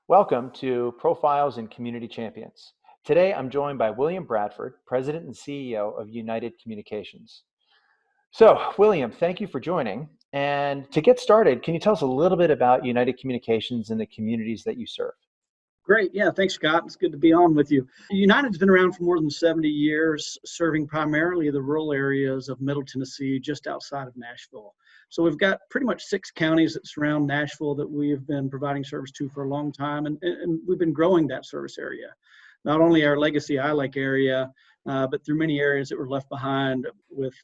Welcome to Profiles in Community Champions. Today I'm joined by William Bradford, President and CEO of United Communications. So, William, thank you for joining. And to get started, can you tell us a little bit about United Communications and the communities that you serve? Great. Yeah, thanks, Scott. It's good to be on with you. United's been around for more than 70 years, serving primarily the rural areas of Middle Tennessee, just outside of Nashville. So we've got pretty much 6 counties that surround Nashville that we have been providing service to for a long time, and we've been growing that service area. Not only our legacy I-Lake area, but through many areas that were left behind with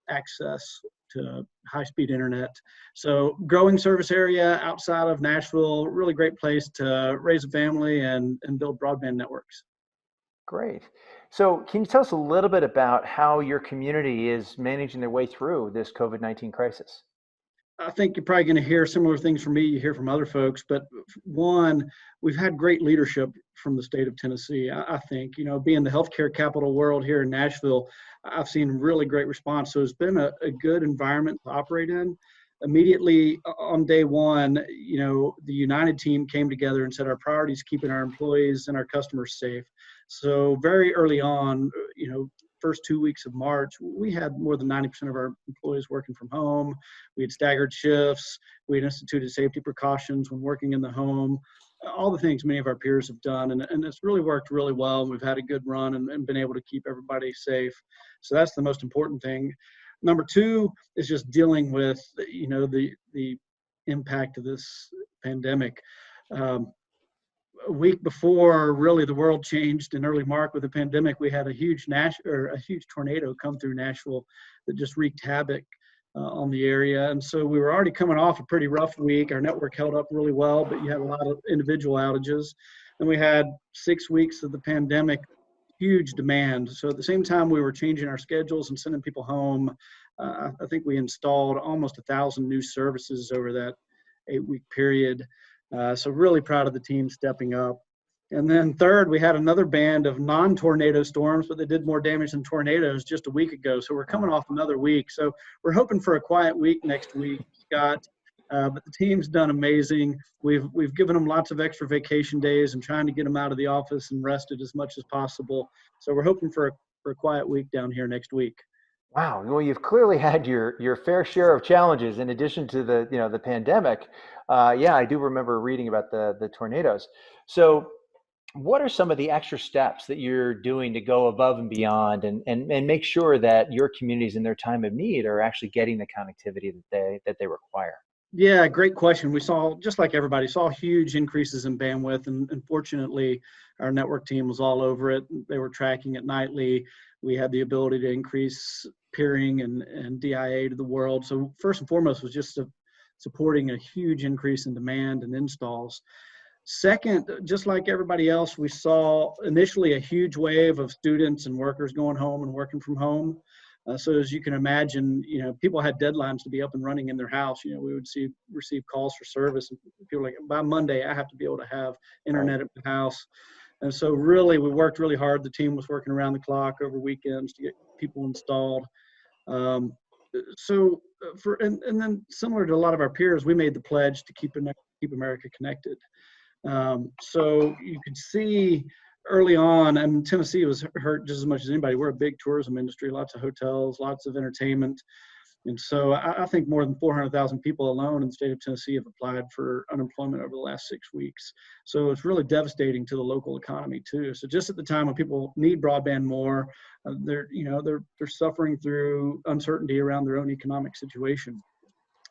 access to high-speed internet. So growing service area outside of Nashville, really great place to raise a family and build broadband networks. Great. So, can you tell us a little bit about how your community is managing their way through this COVID-19 crisis? I think you're probably going to hear similar things from me, you hear from other folks, but one, we've had great leadership from the state of Tennessee. I think, being the healthcare capital world here in Nashville, I've seen really great response. So it's been a good environment to operate in. Immediately on day one, the United team came together and said our priority is keeping our employees and our customers safe. So very early on, first 2 weeks of March, we had more than 90% of our employees working from home. We had staggered shifts. We had instituted safety precautions when working in the home, all the things many of our peers have done. And it's really worked really well. We've had a good run and been able to keep everybody safe. So that's the most important thing. Number two is just dealing with, the impact of this pandemic. A week before really the world changed in early March with the pandemic, we had a huge tornado come through Nashville that just wreaked havoc on the area. And so we were already coming off a pretty rough week. Our network held up really well, but you had a lot of individual outages. And we had 6 weeks of the pandemic, huge demand. So at the same time we were changing our schedules and sending people home, I think we installed almost 1,000 new services over that 8-week period. So really proud of the team stepping up. And then third, we had another band of non-tornado storms, but they did more damage than tornadoes just a week ago. So we're coming off another week. So we're hoping for a quiet week next week, Scott. But the team's done amazing. We've given them lots of extra vacation days and trying to get them out of the office and rested as much as possible. So we're hoping for a quiet week down here next week. Wow. Well, you've clearly had your fair share of challenges in addition to the pandemic. Yeah, I do remember reading about the tornadoes. So, what are some of the extra steps that you're doing to go above and beyond and make sure that your communities in their time of need are actually getting the connectivity that they require? Yeah, great question. We saw, just like everybody, saw huge increases in bandwidth, and fortunately, our network team was all over it. They were tracking it nightly. We had the ability to increase peering and DIA to the world. So first and foremost was just supporting a huge increase in demand and installs. Second, just like everybody else, we saw initially a huge wave of students and workers going home and working from home. So as you can imagine, people had deadlines to be up and running in their house. We would receive calls for service, and people were like, by Monday, I have to be able to have Right. internet at the house. And so really, we worked really hard. The team was working around the clock over weekends to get people installed. Um, and then similar to a lot of our peers, we made the pledge to keep America connected. So you could see early on, and Tennessee was hurt just as much as anybody. We're a big tourism industry, lots of hotels, lots of entertainment. And so I think more than 400,000 people alone in the state of Tennessee have applied for unemployment over the last 6 weeks. So it's really devastating to the local economy too. So just at the time when people need broadband more, they're suffering through uncertainty around their own economic situation.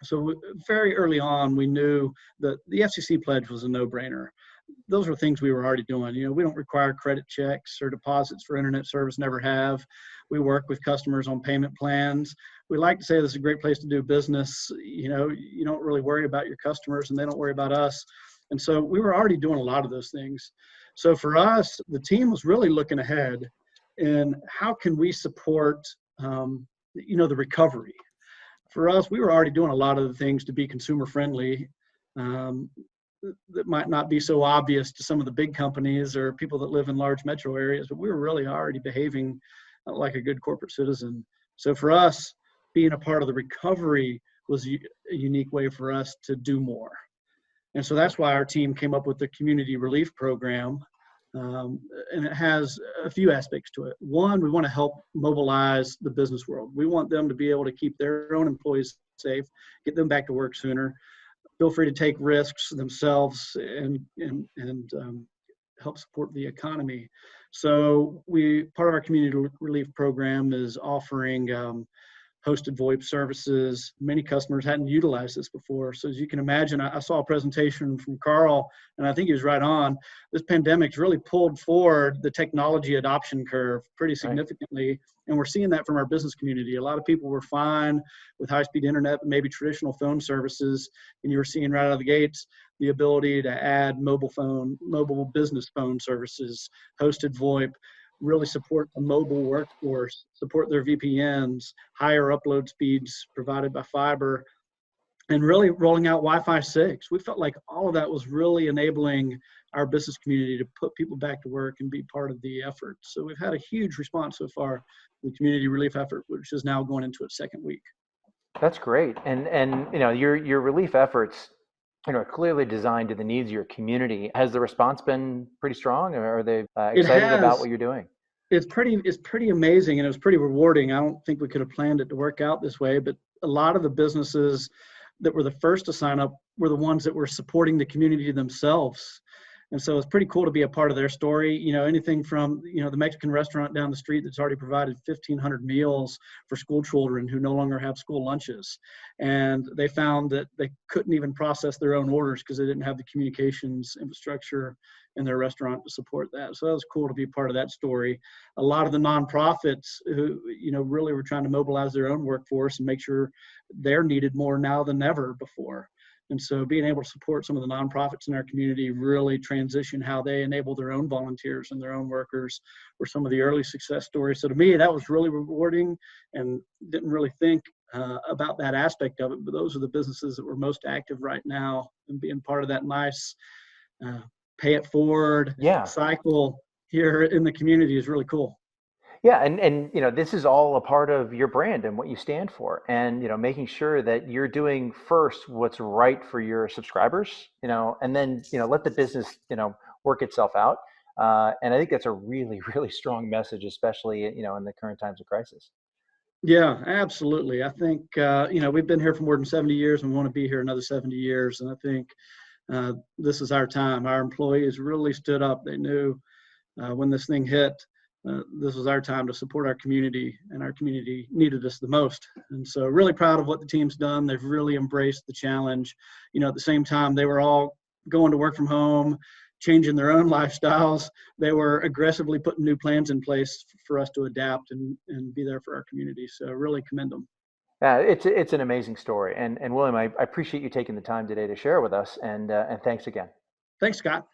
So very early on, we knew that the FCC pledge was a no-brainer. Those were things we were already doing. We don't require credit checks or deposits for internet service, never have. We work with customers on payment plans. We like to say this is a great place to do business. You don't really worry about your customers and they don't worry about us. And so we were already doing a lot of those things. So for us, the team was really looking ahead in how can we support, the recovery. For us, we were already doing a lot of the things to be consumer friendly. That might not be so obvious to some of the big companies or people that live in large metro areas, but we were really already behaving like a good corporate citizen. So for us, being a part of the recovery was a unique way for us to do more. And so that's why our team came up with the community relief program. And it has a few aspects to it. One, we want to help mobilize the business world. We want them to be able to keep their own employees safe, get them back to work sooner, feel free to take risks themselves and help support the economy. So part of our community relief program is offering hosted VoIP services. Many customers hadn't utilized this before. So as you can imagine, I saw a presentation from Carl, and I think he was right on. This pandemic's really pulled forward the technology adoption curve pretty significantly. Right. And we're seeing that from our business community. A lot of people were fine with high-speed internet, but maybe traditional phone services, and you were seeing right out of the gates the ability to add mobile business phone services, hosted VoIP, really support the mobile workforce, support their VPNs, higher upload speeds provided by fiber, and really rolling out Wi-Fi 6. We felt like all of that was really enabling our business community to put people back to work and be part of the effort. So we've had a huge response so far, the community relief effort, which is now going into its second week. That's great. And your relief efforts, are clearly designed to the needs of your community. Has the response been pretty strong, or are they excited about what you're doing? It's pretty amazing, and it was pretty rewarding. I don't think we could have planned it to work out this way, but a lot of the businesses that were the first to sign up were the ones that were supporting the community themselves. And so it's pretty cool to be a part of their story. Anything from, the Mexican restaurant down the street that's already provided 1,500 meals for school children who no longer have school lunches. And they found that they couldn't even process their own orders because they didn't have the communications infrastructure in their restaurant to support that. So that was cool to be part of that story. A lot of the nonprofits who, really were trying to mobilize their own workforce and make sure they're needed more now than ever before. And so being able to support some of the nonprofits in our community, really transition how they enable their own volunteers and their own workers, were some of the early success stories. So to me, that was really rewarding, and didn't really think about that aspect of it. But those are the businesses that were most active right now, and being part of that nice pay it forward cycle here in the community is really cool. Yeah, and this is all a part of your brand and what you stand for, and making sure that you're doing first what's right for your subscribers, and then let the business work itself out. And I think that's a really, really strong message, especially in the current times of crisis. Yeah, absolutely. I think we've been here for more than 70 years, and we want to be here another 70 years. And I think this is our time. Our employees really stood up. They knew when this thing hit, this was our time to support our community, and our community needed us the most. And so really proud of what the team's done. They've really embraced the challenge. At the same time, they were all going to work from home, changing their own lifestyles. They were aggressively putting new plans in place for us to adapt and be there for our community. So really commend them. It's an amazing story. And William, I appreciate you taking the time today to share with us, and thanks again. Thanks, Scott.